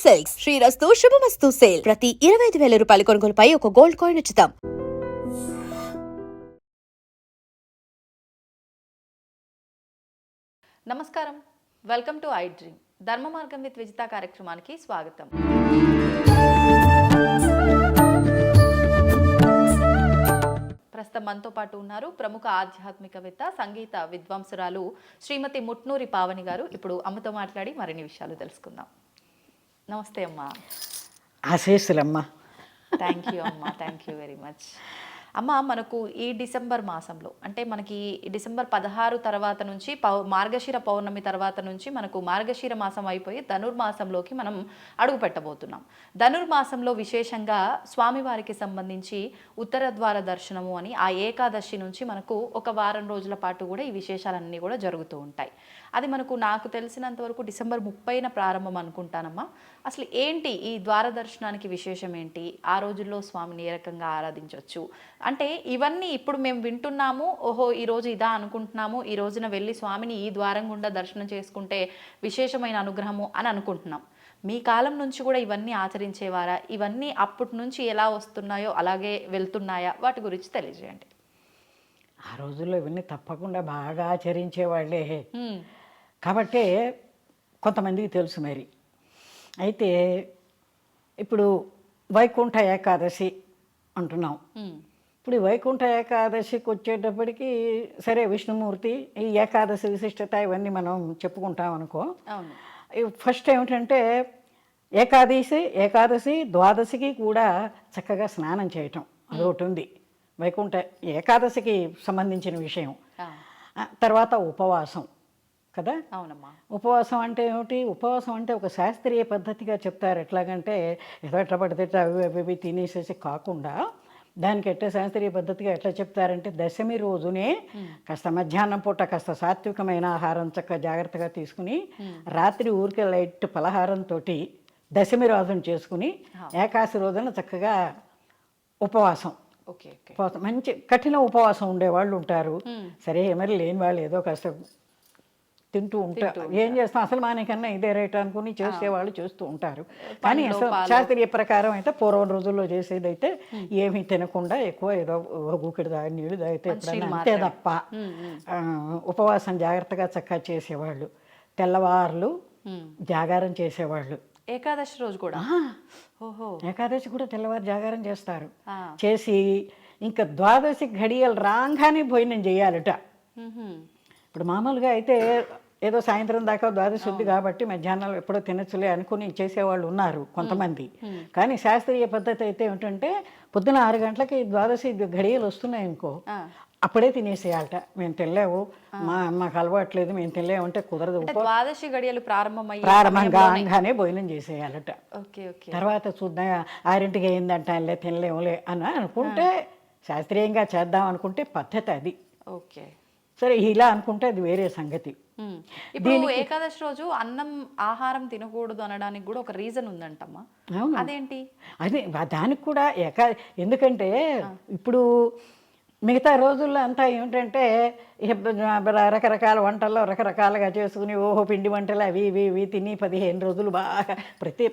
Silks శ్రీరస్తు శుభమస్తు sale ప్రతి 25,000 రూపాయల కొనుగోలుపై ఒక గోల్డ్ కాయిన్ ఉచితం. నమస్కారం, వెల్కమ్ టు ఐ డ్రీమ్. ధర్మ మార్గం విత్ విజిత కార్యక్రమానికి స్వాగతం. ప్రస్తుతం మనతో పాటు ఉన్నారు ప్రముఖ ఆధ్యాత్మికవేత్త, సంగీత విద్వాంసురాలు శ్రీమతి ముట్నూరి పావని గారు. ఇప్పుడు అమ్మతో మాట్లాడి మరిన్ని విషయాలు తెలుసుకుందాం. నమస్తే అమ్మా. ఆశీస్సులమ్మా. థ్యాంక్ యూ అమ్మా, థ్యాంక్ యూ వెరీ మచ్. అమ్మ, మనకు ఈ డిసెంబర్ మాసంలో అంటే మనకి డిసెంబర్ 16 తర్వాత నుంచి మార్గశిర పౌర్ణమి తర్వాత నుంచి మనకు మార్గశిర మాసం అయిపోయి ధనుర్మాసంలోకి మనం అడుగు పెట్టబోతున్నాం. ధనుర్మాసంలో విశేషంగా స్వామివారికి సంబంధించి ఉత్తర ద్వార దర్శనము అని ఆ ఏకాదశి నుంచి మనకు ఒక వారం రోజుల పాటు కూడా ఈ విశేషాలన్నీ కూడా జరుగుతూ ఉంటాయి. అది నాకు తెలిసినంత వరకు డిసెంబర్ 30న ప్రారంభం అనుకుంటానమ్మా. అసలు ఏంటి ఈ ద్వార దర్శనానికి విశేషం ఏంటి? ఆ రోజుల్లో స్వామిని ఏ రకంగా ఆరాధించవచ్చు అంటే ఇవన్నీ ఇప్పుడు మేము వింటున్నాము, ఓహో ఈరోజు ఇదా అనుకుంటున్నాము, ఈ రోజున వెళ్ళి స్వామిని ఈ ద్వారం గుండా దర్శనం చేసుకుంటే విశేషమైన అనుగ్రహము అని అనుకుంటున్నాం. మీ కాలం నుంచి కూడా ఇవన్నీ ఆచరించేవారా? ఇవన్నీ అప్పటి నుంచి ఎలా వస్తున్నాయో అలాగే వెళ్తున్నాయా? వాటి గురించి తెలియజేయండి. ఆ రోజుల్లో ఇవన్నీ తప్పకుండా బాగా ఆచరించేవాళ్ళే కాబట్టి కొంతమందికి తెలుసు. మరి అయితే ఇప్పుడు వైకుంఠ ఏకాదశి అంటున్నాం. ఇప్పుడు ఈ వైకుంఠ ఏకాదశికి వచ్చేటప్పటికి సరే విష్ణుమూర్తి ఈ ఏకాదశి విశిష్టత ఇవన్నీ మనం చెప్పుకుంటాం అనుకో. ఫస్ట్ ఏమిటంటే ఏకాదశి ద్వాదశికి కూడా చక్కగా స్నానం చేయటం అదొకటి ఉంది. వైకుంఠ ఏకాదశికి సంబంధించిన విషయం. తర్వాత ఉపవాసం కదా. అవునమ్మా. ఉపవాసం అంటే ఏమిటి? ఉపవాసం అంటే ఒక శాస్త్రీయ పద్ధతిగా చెప్తారు. ఎట్లాగంటే ఏదో ఎట్లా పడితే అవి తినేసేసి కాకుండా దానికి ఎట్లా శాస్త్రీయ పద్ధతిగా ఎట్లా చెప్తారంటే దశమి రోజునే కాస్త మధ్యాహ్నం పూట కాస్త సాత్వికమైన ఆహారం చక్కగా జాగ్రత్తగా తీసుకుని రాత్రి ఊరికే లైట్ పలహారంతో దశమి రోజున చేసుకుని ఏకాదశి రోజున చక్కగా ఉపవాసం. మంచి కఠిన ఉపవాసం ఉండేవాళ్ళు ఉంటారు. సరే మరి లేని వాళ్ళు ఏదో కాస్త తింటూ ఉంటారు. ఏం చేస్తాం, అసలు మనకన్నా ఇదే రేట్ అనుకుని చేసేవాళ్ళు చేస్తూ ఉంటారు. కానీ అసలు శాస్త్రీయ ప్రకారం అయితే పూర్వం రోజుల్లో చేసేది అయితే ఏమీ తినకుండా ఎక్కువ ఏదో గూకెడు నీళ్ళు తాగితే ఎప్పుడైనా అంతే తప్ప ఉపవాసం జాగ్రత్తగా చక్కగా చేసేవాళ్ళు. తెల్లవారులు జాగారం చేసేవాళ్ళు. ఏకాదశి రోజు కూడా ఏకాదశి కూడా తెల్లవారు జాగారం చేస్తారు. చేసి ఇంకా ద్వాదశి ఘడియలు రాగానే భోజనం చేయాలట. ఇప్పుడు మామూలుగా అయితే ఏదో సాయంత్రం దాకా ద్వాదశి ఉంది కాబట్టి మధ్యాహ్నం ఎప్పుడో తినచ్చులే అనుకుని చేసేవాళ్ళు ఉన్నారు కొంతమంది. కానీ శాస్త్రీయ పద్ధతి అయితే ఏమిటంటే పొద్దున 6 గంటలకి ద్వాదశి ఘడియలు వస్తున్నాయి అనుకో, అప్పుడే తినేసేయాలట. మేము తినలేవు, మాకు అలవాట్లేదు, మేము తినలేము అంటే కుదరదు. ద్వాదశి గడియలు ప్రారంభంగానే భోజనం చేసేయాలట. తర్వాత చూద్దాం 6ంటికి అయిందంటే తినలేములే అని అనుకుంటే శాస్త్రీయంగా చేద్దాం అనుకుంటే పద్ధతి అది. ఓకే, సరే ఇలా అనుకుంటే అది వేరే సంగతి. ఇప్పుడు ఏకాదశి రోజు అన్నం ఆహారం తినకూడదు అనడానికి కూడా ఒక రీజన్ ఉందంటమ్మా. అదేంటి? అదే దానికి కూడా ఎందుకంటే ఇప్పుడు మిగతా రోజుల్లో అంతా ఏమిటంటే రకరకాల వంటల్లో రకరకాలుగా చేసుకుని పిండి వంటలు అవి ఇవి ఇవి తిని 15 రోజులు బాగా ప్రతి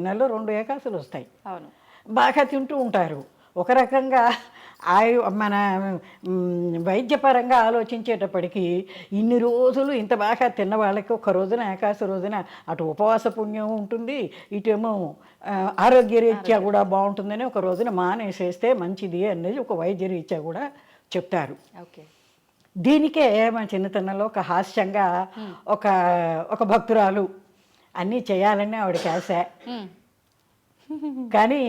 నెలలో 2 ఏకాదశులు వస్తాయి. అవును, బాగా తింటూ ఉంటారు. ఒక రకంగా మన వైద్యపరంగా ఆలోచించేటప్పటికీ ఇన్ని రోజులు ఇంత బాగా తిన్న వాళ్ళకి ఒక రోజున ఏకాదశి రోజున అటు ఉపవాస పుణ్యం ఉంటుంది, ఇటేమో ఆరోగ్యరీత్యా కూడా బాగుంటుందని ఒక రోజున మానేసేస్తే మంచిది అనేది ఒక వైద్యరీత్యా కూడా చెప్తారు. ఓకే, దీనికే మా చిన్నతనంలో ఒక హాస్యంగా ఒక భక్తురాలు అన్నీ చేయాలని ఆవిడకి ఆశ. కానీ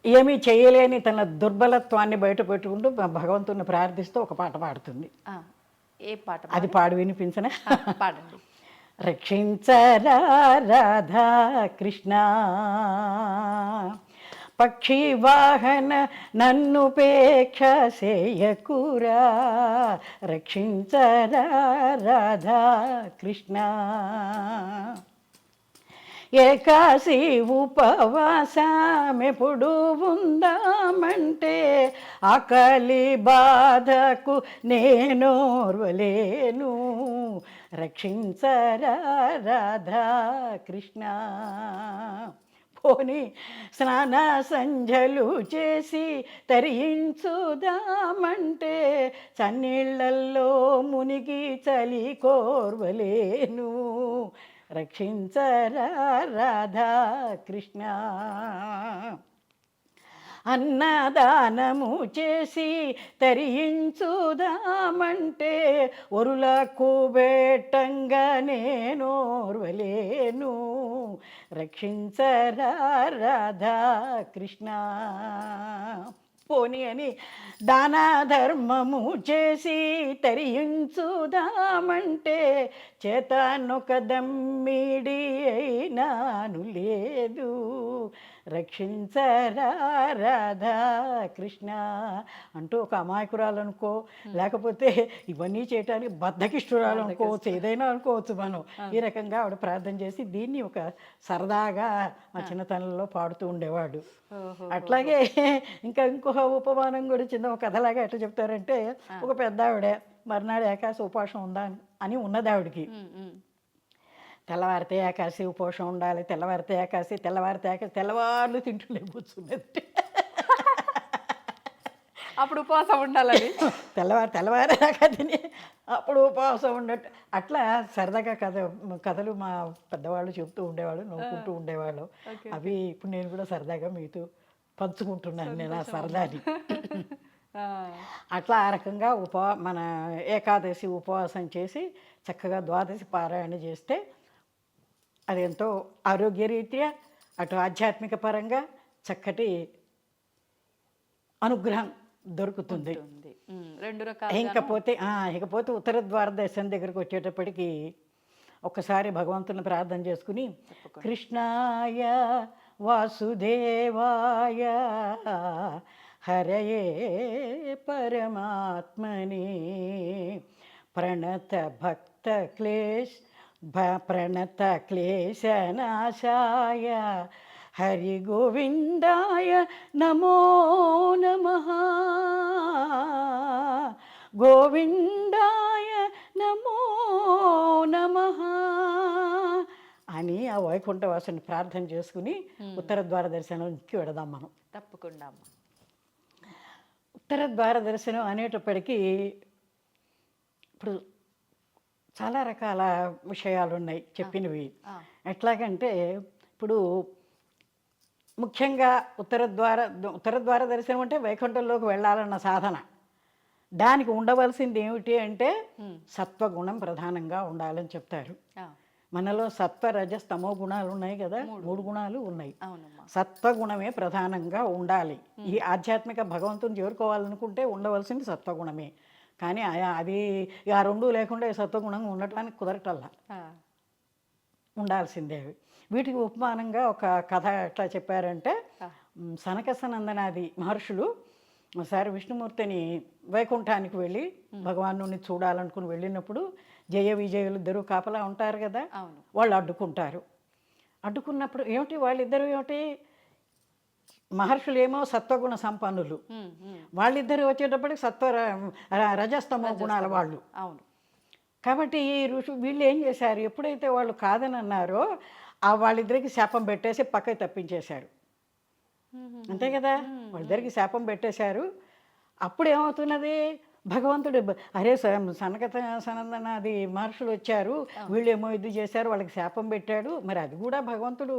ఏమీ చేయలేని తన దుర్బలత్వాన్ని బయట పెట్టుకుంటూ భగవంతుని ప్రార్థిస్తూ ఒక పాట పాడుతుంది. ఏ పాట? అది పాడు వినిపించనా? పాడండి. రక్షించరా రాధా కృష్ణ పక్షి వాహన నన్నుపేక్ష సేయకురా, రక్షించరా రాధా కృష్ణ. ఏకాశి ఉపవాసమెప్పుడు ఉందామంటే ఆకలి బాధకు నేనోర్వలేను, రక్షించరా రాధా కృష్ణ. పోని స్నాన సంధ్యలు చేసి తరించుదామంటే చన్నీళ్ళల్లో మునిగి చలి కోర్వలేను. రక్షించరా రాధా కృష్ణ. అన్నదానము చేసి తరించుదామంటే ఒరులకు బేటంగా నేనోర్వలేను. రక్షించరా రాధా కృష్ణ. పోని అని దాన ధర్మము చేసి తరించుదామంటే చేతనొక దమ్మిడి అయినాను లేదు. రక్షించరా రాధా కృష్ణ అంటూ ఒక అమాయకురాలనుకో, లేకపోతే ఇవన్నీ చేయటానికి బద్ధకిష్టురాలు అనుకోవచ్చు, ఏదైనా అనుకోవచ్చు మనం. ఈ రకంగా ఆవిడ ప్రార్థన చేసి దీన్ని ఒక సరదాగా మా చిన్నతనంలో పాడుతూ ఉండేవాడు. అట్లాగే ఇంకో ఉపమానం కూడా చిన్న ఒక కథలాగా ఎట్లా చెప్తారంటే, ఒక పెద్ద ఆవిడ మర్నాడు ఏకాశి ఉపవాసం ఉందా అని ఉన్నది ఆవిడకి. తెల్లవారితే ఏకాశి ఉపవాసం ఉండాలి, తెల్లవారితే ఏకాశి, తెల్లవారులు తింటుండే కూర్చున్నది. అప్పుడు ఉపవాసం ఉండాలని తెల్లవారేదాకా తిని అప్పుడు ఉపవాసం ఉండట్టు. అట్లా సరదాగా కథలు మా పెద్దవాళ్ళు చెప్తూ ఉండేవాళ్ళు, నవ్వుకుంటూ ఉండేవాళ్ళు. అవి ఇప్పుడు నేను కూడా సరదాగా మీతో పంచుకుంటున్నాను నేను ఆ సరదాని. అట్లా ఆ రకంగా మన ఏకాదశి ఉపవాసం చేసి చక్కగా ద్వాదశి పారాయణ చేస్తే అది ఎంతో ఆరోగ్యరీత్యా అటు ఆధ్యాత్మిక పరంగా చక్కటి అనుగ్రహం దొరుకుతుంది. రెండు రకాల. ఇకపోతే ఉత్తర ద్వార దర్శనం దగ్గరకు వచ్చేటప్పటికి ఒక్కసారి భగవంతుని ప్రార్థన చేసుకుని, కృష్ణాయ వాసుదేవాయ హరయే పరమాత్మని ప్రణత క్లేశనాశాయ హరి గోవిందాయ నమో నమః. గోవిందాయ నమో నమః అని ఆ వైకుంఠవాసుని ప్రార్థన చేసుకుని ఉత్తర ద్వార దర్శనంకి వెడదాం మనం. తప్పకుండా. ఉత్తర ద్వార దర్శనం అనేటప్పటికీ ఇప్పుడు చాలా రకాల విషయాలు ఉన్నాయి చెప్పినవి. ఎట్లాగంటే ఇప్పుడు ముఖ్యంగా ఉత్తర ద్వార దర్శనం అంటే వైకుంఠంలోకి వెళ్ళాలన్న సాధన. దానికి ఉండవలసింది ఏమిటి అంటే సత్వగుణం ప్రధానంగా ఉండాలని చెప్తారు. మనలో సత్వ రజస్ తమో గుణాలు ఉన్నాయి కదా, 3 గుణాలు ఉన్నాయి. సత్వగుణమే ప్రధానంగా ఉండాలి. ఈ ఆధ్యాత్మిక భగవంతుని చేరుకోవాలనుకుంటే ఉండవలసింది సత్వగుణమే. కానీ అది ఆ 2 లేకుండా సత్వగుణంగా ఉండటానికి కుదరటల్లా, ఉండాల్సిందే. వీటికి ఉపమానంగా ఒక కథ ఎట్లా చెప్పారంటే, సనక సనందనాది మహర్షులు ఒకసారి విష్ణుమూర్తిని వైకుంఠానికి వెళ్ళి భగవాను చూడాలనుకుని వెళ్ళినప్పుడు జయ విజయులు ఇద్దరు కాపలా ఉంటారు కదా, వాళ్ళు అడ్డుకున్నప్పుడు ఏమిటి వాళ్ళిద్దరు ఏమిటి, మహర్షులేమో సత్వగుణ సంపన్నులు, వాళ్ళిద్దరు వచ్చేటప్పటికి రజస్తమో గుణాల వాళ్ళు. కాబట్టి ఈ వీళ్ళు ఏం చేశారు, ఎప్పుడైతే వాళ్ళు కాదని అన్నారో వాళ్ళిద్దరికి శాపం పెట్టేసి పక్కకి తప్పించేశారు. అంతే కదా, వాళ్ళిద్దరికి శాపం పెట్టేశారు. అప్పుడు ఏమవుతున్నది, భగవంతుడు అరే సనక సనందనాది మహర్షులు వచ్చారు, వీళ్ళేమో ఇది చేశారు, వాళ్ళకి శాపం పెట్టాడు. మరి అది కూడా భగవంతుడు,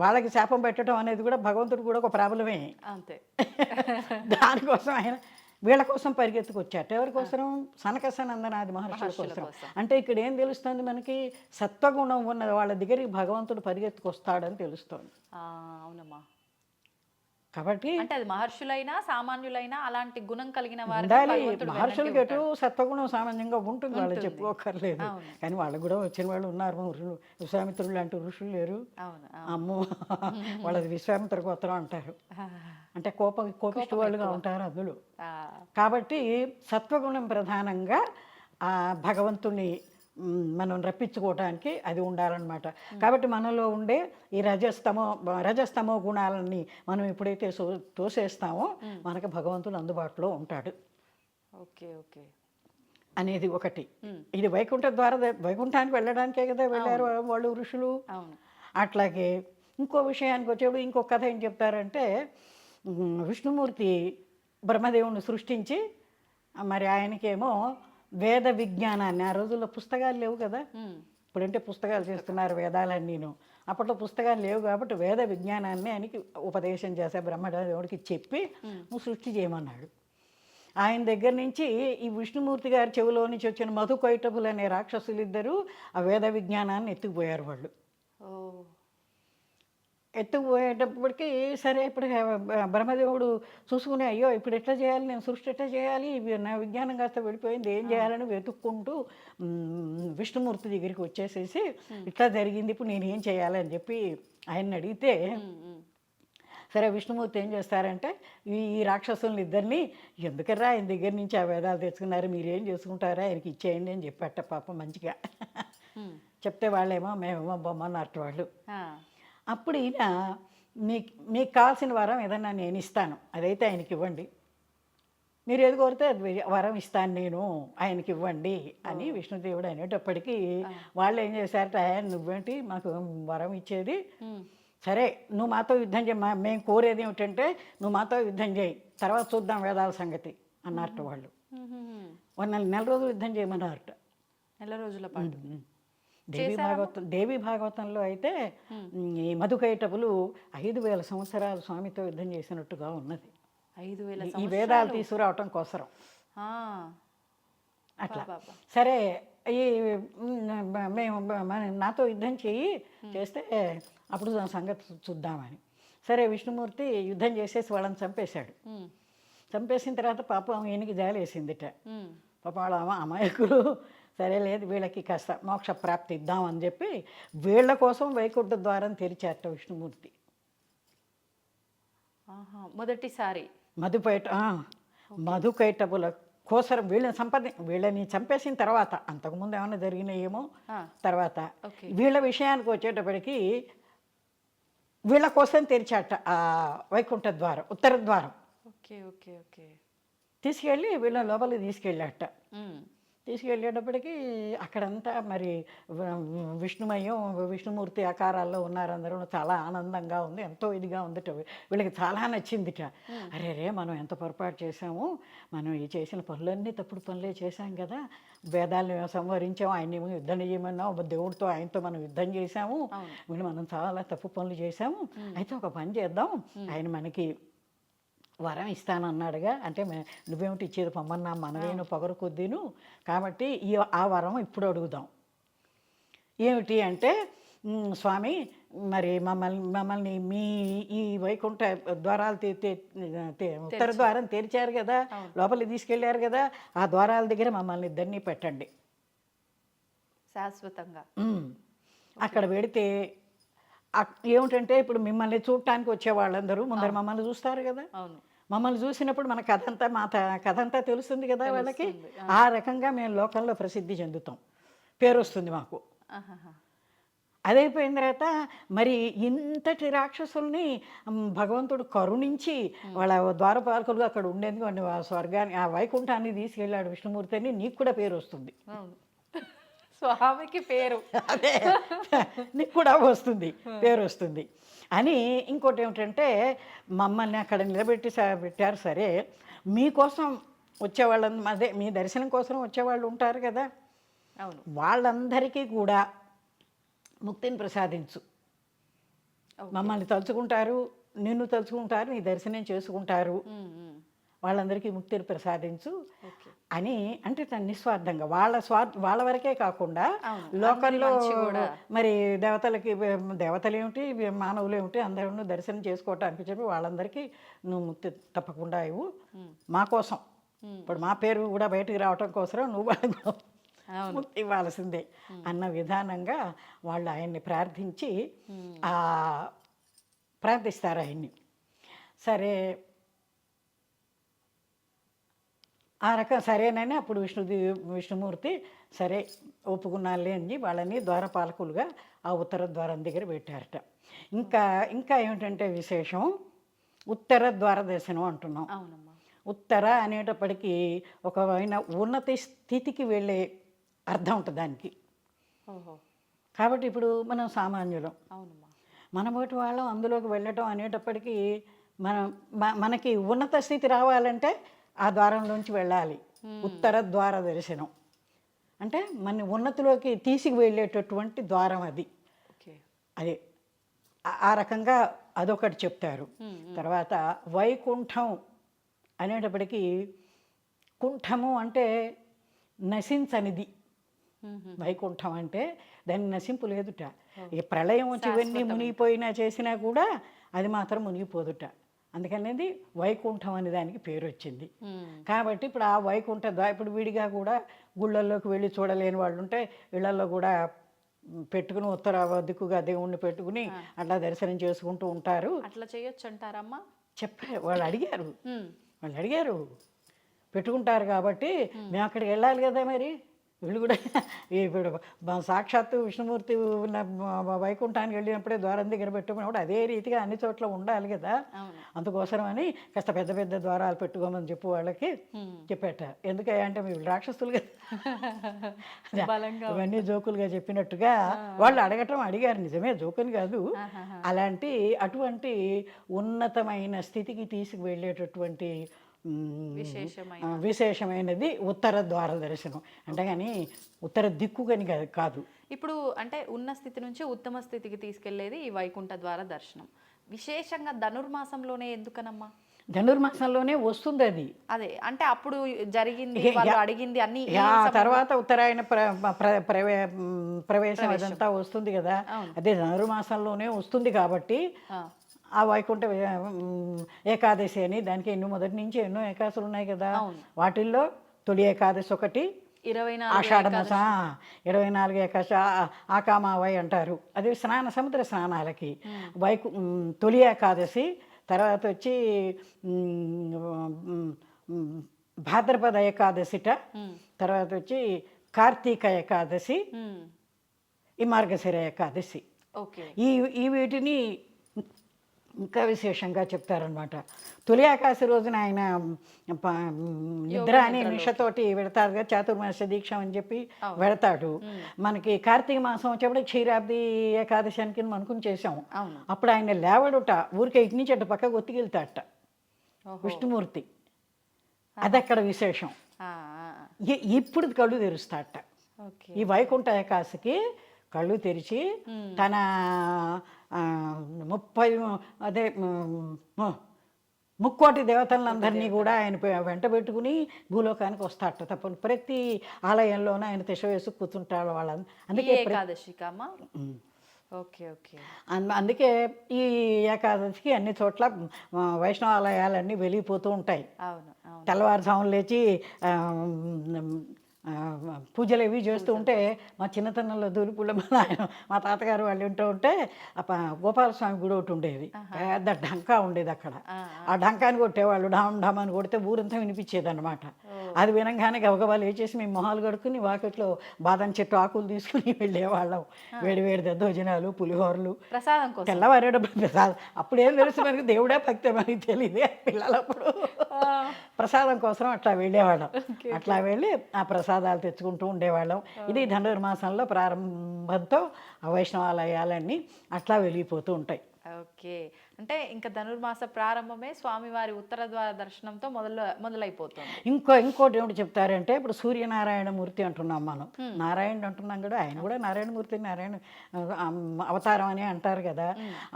వాళ్ళకి శాపం పెట్టడం అనేది కూడా భగవంతుడు కూడా ఒక ప్రాబ్లమే. అంతే. దానికోసం ఆయన వీళ్ళ కోసం పరిగెత్తుకొచ్చాట. ఎవరి కోసం? సనక సనందనాది మహర్షుల కోసం. అంటే ఇక్కడ ఏం తెలుస్తుంది మనకి, సత్వగుణం ఉన్న వాళ్ళ దగ్గరికి భగవంతుడు పరిగెత్తుకొస్తాడని తెలుస్తోంది. అవునమ్మా. కాబట్టి అంటే అది మహర్షులైనా సామాన్యులైనా అలాంటి గుణం కలిగిన వారు ఉండాలి. మహర్షులకి ఎటు సత్వగుణం సామాన్యంగా ఉంటుంది, వాళ్ళు చెప్పుకోకర్లేదు. కానీ వాళ్ళకు కూడా వచ్చిన వాళ్ళు ఉన్నారు, విశ్వామిత్రులు లాంటి ఋషులు లేరు. అమ్మో, వాళ్ళది విశ్వామిత్ర గోత్రం అంటారు. అంటే కోపిష్టి వాళ్ళుగా ఉంటారు అందులో. కాబట్టి సత్వగుణం ప్రధానంగా ఆ భగవంతుని మనం రప్పించుకోవటానికి అది ఉండాలన్నమాట. కాబట్టి మనలో ఉండే ఈ రజస్తమో గుణాలని మనం ఎప్పుడైతే తోసేస్తామో మనకు భగవంతుడు అందుబాటులో ఉంటాడు. Okay okay. అనేది ఒకటి. ఇది వైకుంఠ ద్వార వైకుంఠానికి వెళ్ళడానికే కదా వెళ్ళారు వాళ్ళు ఋషులు. అవును. అట్లాగే ఇంకో విషయానికి వచ్చేప్పుడు ఇంకో కథ ఏం చెప్తారంటే విష్ణుమూర్తి బ్రహ్మదేవుని సృష్టించి మరి ఆయనకేమో వేద విజ్ఞానాన్ని, ఆ రోజుల్లో పుస్తకాలు లేవు కదా, ఇప్పుడంటే పుస్తకాలు చేస్తున్నారు వేదాలన్నీను, అప్పట్లో పుస్తకాలు లేవు కాబట్టి వేద విజ్ఞానాన్ని ఆయనకి ఉపదేశం చేసే బ్రహ్మదేవుడికి చెప్పి నువ్వు సృష్టి చేయమన్నాడు. ఆయన దగ్గర నుంచి ఈ విష్ణుమూర్తి గారి చెవిలో నుంచి వచ్చిన మధుకైటభులు అనే రాక్షసులిద్దరూ ఆ వేద విజ్ఞానాన్ని ఎత్తుకుపోయారు వాళ్ళు. ఓ. ఎత్తుకుపోయేటప్పటికి సరే ఇప్పుడు బ్రహ్మదేవుడు చూసుకునే అయ్యో ఇప్పుడు ఎట్లా చేయాలి, నేను సృష్టి ఎట్లా చేయాలి, నా విజ్ఞానం కాస్త వెళ్ళిపోయింది, ఏం చేయాలని వెతుక్కుంటూ విష్ణుమూర్తి దగ్గరికి వచ్చేసేసి ఇట్లా జరిగింది, ఇప్పుడు నేను ఏం చేయాలి అని చెప్పి ఆయన్ని అడిగితే సరే విష్ణుమూర్తి ఏం చేస్తారంటే ఈ రాక్షసుల్ని ఇద్దరిని ఎందుకర్రా ఆయన దగ్గర నుంచి ఆ వేదాలు తెచ్చుకున్నారు, మీరు ఏం చేసుకుంటారా ఆయనకి ఇచ్చేయండి అని చెప్పాట పాపం మంచిగా. చెప్తే వాళ్ళేమో మేమేమో బొమ్మన్నట్టు వాళ్ళు. అప్పుడు ఈయన మీకు కావాల్సిన వరం ఏదన్నా నేను ఇస్తాను, అదైతే ఆయనకి ఇవ్వండి, మీరు ఏది కోరితే అది వరం ఇస్తాను నేను, ఆయనకి ఇవ్వండి అని విష్ణుదేవుడు అనేటప్పటికీ వాళ్ళు ఏం చేశారట, నువ్వేంటి మాకు వరం ఇచ్చేది, సరే నువ్వు మాతో యుద్ధం చేయి, మేము కోరేది ఏమిటంటే నువ్వు మాతో యుద్ధం చేయి, తర్వాత చూద్దాం వేదాల సంగతి అన్నట్టు వాళ్ళు. నెల రోజులు యుద్ధం చేయమన్నారట. నెల రోజుల పాటు. దేవి భాగవతంలో అయితే ఈ మధుకైటపులు 5,000 సంవత్సరాలు స్వామితో యుద్ధం చేసినట్టుగా ఉన్నది. 5,000 ఈ వేదాలు తీసుకురావటం కోసరం అట్లా. సరే ఈ మేము నాతో యుద్ధం చేస్తే అప్పుడు సంగతి చూద్దామని సరే విష్ణుమూర్తి యుద్ధం చేసేసి వాళ్ళని చంపేశాడు. చంపేసిన తర్వాత పాపం ఈయనకి జాలి వేసిందిట. పాపం వాళ్ళ అమాయకులు సరే లేదు వీళ్ళకి కాస్త మోక్ష ప్రాప్తి ఇద్దామని చెప్పి వీళ్ళ కోసం వైకుంఠ ద్వారం తెరిచారట విష్ణుమూర్తి మొదటిసారి. మధుకైటపుల కోసరం వీళ్ళని చంపేసిన తర్వాత, అంతకుముందు ఏమైనా జరిగినాయేమో తర్వాత, వీళ్ళ విషయానికి వచ్చేటప్పటికి వీళ్ళ కోసం తెరిచాట ఆ వైకుంఠ ద్వారం, ఉత్తర ద్వారం. Okay okay okay. తీసుకెళ్ళి వీళ్ళ లోపలికి తీసుకెళ్ళాట. తీసుకెళ్ళేటప్పటికి అక్కడంతా మరి విష్ణుమయం విష్ణుమూర్తి ఆకారాల్లో ఉన్నారు అందరూ, చాలా ఆనందంగా ఉంది, ఎంతో ఇదిగా ఉందిట, వీళ్ళకి చాలా నచ్చిందిట. అరే మనం ఎంత పొరపాటు చేసాము, మనం ఈ చేసిన పనులన్నీ తప్పుడు పనులే చేశాం కదా, వేదాలను సంవరించాము, ఆయనేమో యుద్ధం చేయమన్నాం, దేవుడితో ఆయనతో మనం యుద్ధం చేశాము, వీళ్ళు మనం చాలా తప్పు పనులు చేశాము, అయితే ఒక పని చేద్దాం, ఆయన మనకి వరం ఇస్తానన్నాడుగా, అంటే నువ్వేమిటి ఇచ్చేది పొమ్మన్నా, మనవేను పొగరు కొద్దీను, కాబట్టి ఆ వరం ఇప్పుడు అడుగుదాం. ఏమిటి అంటే స్వామి మరి మమ్మల్ని మీ ఈ వైకుంఠ ద్వారాలు ఉత్తర ద్వారం తెరిచారు కదా, లోపలికి తీసుకెళ్ళారు కదా, ఆ ద్వారాల దగ్గర మమ్మల్ని ఇద్దరినీ పెట్టండి శాశ్వతంగా. అక్కడ పెడితే ఏమిటంటే ఇప్పుడు మిమ్మల్ని చూడటానికి వచ్చే వాళ్ళందరూ ముందర మమ్మల్ని చూస్తారు కదా, మమ్మల్ని చూసినప్పుడు మన కథ అంతా తెలుస్తుంది కదా వాళ్ళకి, ఆ రకంగా మేము లోకంలో ప్రసిద్ధి చెందుతాం, పేరు వస్తుంది మాకు. అదైపోయిన తర్వాత మరి ఇంతటి రాక్షసుల్ని భగవంతుడు కరుణించి వాళ్ళ ద్వారపాలకులుగా అక్కడ ఉండేందుకు ఆ స్వర్గాన్ని ఆ వైకుంఠాన్ని తీసుకెళ్ళాడు విష్ణుమూర్తి అని, నీకు కూడా పేరు వస్తుంది, స్వామికి పేరు అదే నీకు కూడా వస్తుంది, పేరు వస్తుంది అని. ఇంకోటి ఏమిటంటే మమ్మల్ని అక్కడ పెట్టారు, సరే మీకోసం వచ్చేవాళ్ళం, అదే మీ దర్శనం కోసం వచ్చేవాళ్ళు ఉంటారు కదా, వాళ్ళందరికీ కూడా ముక్తిని ప్రసాదించు, మమ్మల్ని తలుచుకుంటారు, నిన్ను తలుచుకుంటారు, నీ దర్శనం చేసుకుంటారు, వాళ్ళందరికీ ముక్తిని ప్రసాదించు అని, అంటే తను నిస్వార్థంగా వాళ్ళ వరకే కాకుండా లోకల్లో మరి దేవతలు ఏమిటి మానవులు ఏమిటి అందరూ దర్శనం చేసుకోవటానికి చెప్పి వాళ్ళందరికీ నువ్వు ముక్తి తప్పకుండా ఇవ్వు మా కోసం, ఇప్పుడు మా పేరు కూడా బయటికి రావటం కోసం నువ్వు వాళ్ళకు ముక్తి ఇవ్వాల్సిందే అన్న విధానంగా వాళ్ళు ఆయన్ని ప్రార్థిస్తారు ఆయన్ని. సరే ఆ రకం సరేనని అప్పుడు విష్ణుమూర్తి సరే ఒప్పుకున్నాలే అని వాళ్ళని ద్వారపాలకులుగా ఆ ఉత్తర ద్వారం దగ్గర పెట్టారట. ఇంకా ఏమిటంటే విశేషం, ఉత్తర ద్వార దర్శనం అంటున్నాం. ఉత్తర అనేటప్పటికీ ఒకమైన ఉన్నత స్థితికి వెళ్ళే అర్థం ఉంటుంది దానికి. ఓహో, కాబట్టి ఇప్పుడు మనం సామాన్యులం, అవునమ్మా. మన బోటి వాళ్ళం అందులోకి వెళ్ళటం అనేటప్పటికీ మనం మనకి ఉన్నత స్థితి రావాలంటే ఆ ద్వారంలోంచి వెళ్ళాలి. ఉత్తర ద్వార దర్శనం అంటే మన ఉన్నతిలోకి తీసుకు వెళ్ళేటటువంటి ద్వారం అది. ఓకే. అదే ఆ రకంగా అదొకటి చెప్తారు. తర్వాత వైకుంఠం అనేటప్పటికీ కుంఠము అంటే నశించనిది. వైకుంఠం అంటే దాన్ని నశింపు లేదుట. ఈ ప్రళయం వచ్చి ఇవన్నీ మునిగిపోయినా చేసినా కూడా అది మాత్రం మునిగిపోదుట. అందుకనేది వైకుంఠం అనే దానికి పేరు వచ్చింది. కాబట్టి ఇప్పుడు ఆ వైకుంఠ ఇప్పుడు విడిగా కూడా గుళ్ళల్లోకి వెళ్ళి చూడలేని వాళ్ళు ఉంటే ఇళ్లలో కూడా పెట్టుకుని ఉత్తర దిక్కుగా దేవుణ్ణి పెట్టుకుని అట్లా దర్శనం చేసుకుంటూ ఉంటారు. అట్లా చేయొచ్చు అంటారమ్మా? వాళ్ళు అడిగారు పెట్టుకుంటారు కాబట్టి మేము అక్కడికి వెళ్ళాలి కదా మరి. వీళ్ళు కూడా ఇప్పుడు సాక్షాత్తు విష్ణుమూర్తి ఉన్న వైకుంఠానికి వెళ్ళినప్పుడే ద్వారం దగ్గర పెట్టుకున్నప్పుడు అదే రీతిగా అన్ని చోట్ల ఉండాలి కదా. అందుకోసమని కాస్త పెద్ద పెద్ద ద్వారాలు పెట్టుకోమని చెప్పు వాళ్ళకి చెప్పేట. ఎందుకంటే వీళ్ళు రాక్షసులు కదా. ఇవన్నీ జోకులుగా చెప్పినట్టుగా వాళ్ళు అడిగారు, నిజమే జోకుని కాదు. అటువంటి ఉన్నతమైన స్థితికి తీసుకువెళ్ళేటటువంటి విశేషమైనది ఉత్తర ద్వార దర్శనం అంటే. కానీ ఉత్తర దిక్కు కానీ కాదు. ఇప్పుడు అంటే ఉన్న స్థితి నుంచి ఉత్తమ స్థితికి తీసుకెళ్లేది ఈ వైకుంఠ ద్వార దర్శనం. విశేషంగా ధనుర్మాసంలోనే ఎందుకనమ్మా? ధనుర్మాసంలోనే వస్తుంది అది. అదే అంటే అప్పుడు జరిగింది, వాళ్ళు అడిగింది అన్ని తర్వాత ఉత్తరాయణ ప్రవేశం అదంతా వస్తుంది కదా. అదే ధనుర్మాసంలోనే వస్తుంది కాబట్టి ఆ వైకుంఠ ఏకాదశి అని దానికి మొదటి నుంచి ఎన్నో ఏకాదశులు ఉన్నాయి కదా. వాటిల్లో తొలి ఏకాదశి ఒకటి, 24 ఆషాఢ మాస 24 ఏకాదశి ఆకామావై అంటారు. అది సముద్ర స్నానాలకి. తొలి ఏకాదశి తర్వాత వచ్చి భాద్రపద ఏకాదశిట, తర్వాత వచ్చి కార్తీక ఏకాదశి, ఈ మార్గశిర ఏకాదశి. ఈ వీటిని ఇంకా విశేషంగా చెప్తారనమాట. తొలి ఏకాదశి రోజున ఆయన నిద్ర అని నిషతోటి వెడతారు కదా, చాతుర్మాస దీక్ష అని చెప్పి వెడతాడు. మనకి కార్తీక మాసం వచ్చేప్పుడు క్షీరాబ్ది ఏకాదశి అని అనుకుని చేసాం. అప్పుడు ఆయన లేవడుట, ఊరికే ఇటు నుంచి అటు పక్కకు ఒత్తికెళ్తాడట విష్ణుమూర్తి. అది అక్కడ విశేషం. ఇప్పుడు కళ్ళు తెరుస్తాడట. ఈ వైకుంఠ ఏకాదశికి కళ్ళు తెరిచి తన 30 దేవతలందరినీ కూడా ఆయన వెంట పెట్టుకుని భూలోకానికి వస్తాడట. తప్పని ప్రతి ఆలయంలోనూ ఆయన తిష వేసి కూర్చుంటాడు వాళ్ళని. అందుకే అందుకే ఈ ఏకాదశికి అన్ని చోట్ల వైష్ణవ ఆలయాలన్నీ వెలిగిపోతూ ఉంటాయి. తెల్లవారుజామున లేచి పూజలు ఇవి చేస్తూ ఉంటే మా చిన్నతనంలో దూరిపూళ్ళ మా తాతగారు వాళ్ళు వింటూ ఉంటే గోపాలస్వామి గుడి ఒకటి ఉండేది. పెద్ద ఢంకా ఉండేది అక్కడ. ఆ ఢంకాని కొట్టేవాళ్ళు, ఢామ్ ఢామ్ అని కొడితే ఊరంతా వినిపించేది అనమాట. అది వినంగానే గబగబా లేచేసి మేము మొహాలు కడుక్కుని వాకిట్లో బాదం చెట్టు ఆకులు తీసుకుని వెళ్ళేవాళ్ళం. వేడి దద్దోజనాలు, పులిహోరలు, తెల్లవారేటప్పుడు ప్రసాదం. అప్పుడేం తెలుసు మనకి, దేవుడే భక్తి మనకి తెలియదు పిల్లలప్పుడు. ప్రసాదం కోసం అట్లా వెళ్ళేవాళ్ళం. అట్లా వెళ్ళి ఆ ప్రసాదాలు తెచ్చుకుంటూ ఉండేవాళ్ళం. ఇది ధనుర్మాసంలో ప్రారంభంతో వైష్ణవాలయాలన్నీ అట్లా వెళ్ళిపోతూ ఉంటాయి. ఓకే. అంటే ఇంకా ధనుర్మాస ప్రారంభమే స్వామివారి ఉత్తర ద్వార దర్శనంతో మొదలైపోతుంది. ఇంకోటి ఏమిటి చెప్తారంటే, ఇప్పుడు సూర్యనారాయణమూర్తి అంటున్నాం మనం, నారాయణుడు అంటున్నాం కదా. ఆయన కూడా నారాయణమూర్తి, నారాయణ అవతారం అని అంటారు కదా.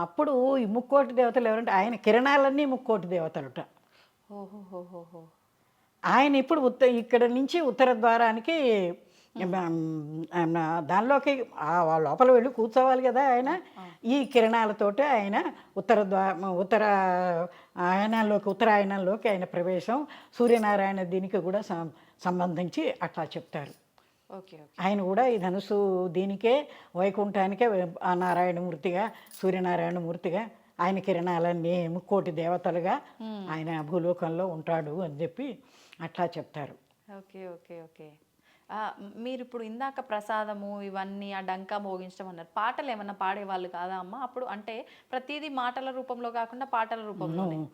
అప్పుడు ఈ 30 దేవతలు ఎవరంటే ఆయన కిరణాలన్నీ 30 దేవతలుట. ఆయన ఇప్పుడు ఇక్కడ నుంచి ఉత్తర ద్వారానికి దానిలోకి లోపల వెళ్ళి కూర్చోవాలి కదా. ఆయన ఈ కిరణాలతోటి ఆయన ఉత్తరాయణంలోకి ఆయన ప్రవేశం. సూర్యనారాయణ దీనికి కూడా సంబంధించి అట్లా చెప్తారు. ఆయన కూడా ఈ ధనుసు దీనికే, వైకుంఠానికే ఆ నారాయణమూర్తిగా, సూర్యనారాయణమూర్తిగా ఆయన కిరణాలన్నీ 30 దేవతలుగా ఆయన భూలోకంలో ఉంటాడు అని చెప్పి అట్లా చెప్తారు. ఓకే. మీరు ఇప్పుడు ఇందాక ప్రసాదము ఇవన్నీ ఆ డంకా మోగించడం అన్నారు. పాటలు ఏమన్నా పాడేవాళ్ళు కాదా అమ్మ అప్పుడు? అంటే ప్రతిదీ మాటల రూపంలో కాకుండా పాటల రూపంలోనే.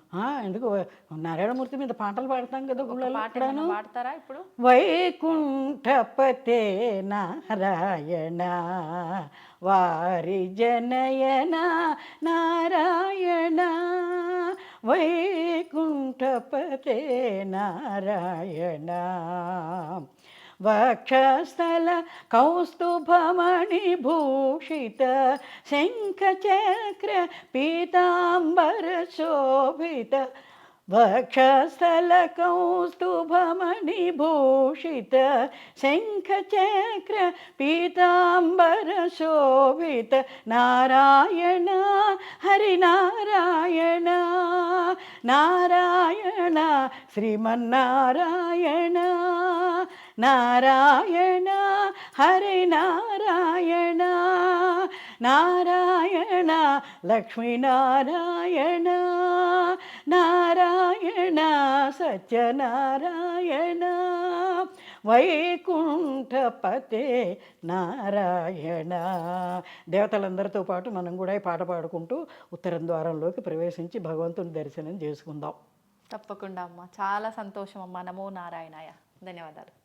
ఎందుకు నారాయణమూర్తి మీద పాటలు పాడతాం కదా ఒక గుళ్ళలో పాట ఏమన్నా పాడతారా ఇప్పుడు? వైకుంఠపతే నారాయణ వారి జనయన నారాయణ వైకుంఠపతే నారాయణ వక్షస్థల కౌస్తుభమణిభూషిత శంఖచక్ర పీతాంబర శోభిత వక్షస్థల కౌస్తుభమణిభూషిత శంఖచక్ర పీతాంబర శోభిత నారాయణ హరినారాయణ నారాయణ శ్రీమన్నారాయణ నారాయణ హరినారాయణ నారాయణ లక్ష్మీనారాయణ నారాయణ సత్యనారాయణ వైకుంఠపతే నారాయణ. దేవతలందరితో పాటు మనం కూడా ఈ పాట పాడుకుంటూ ఉత్తరం ద్వారంలోకి ప్రవేశించి భగవంతుని దర్శనం చేసుకుందాం. తప్పకుండా అమ్మ. చాలా సంతోషం అమ్మ. నమో నారాయణాయ. ధన్యవాదాలు.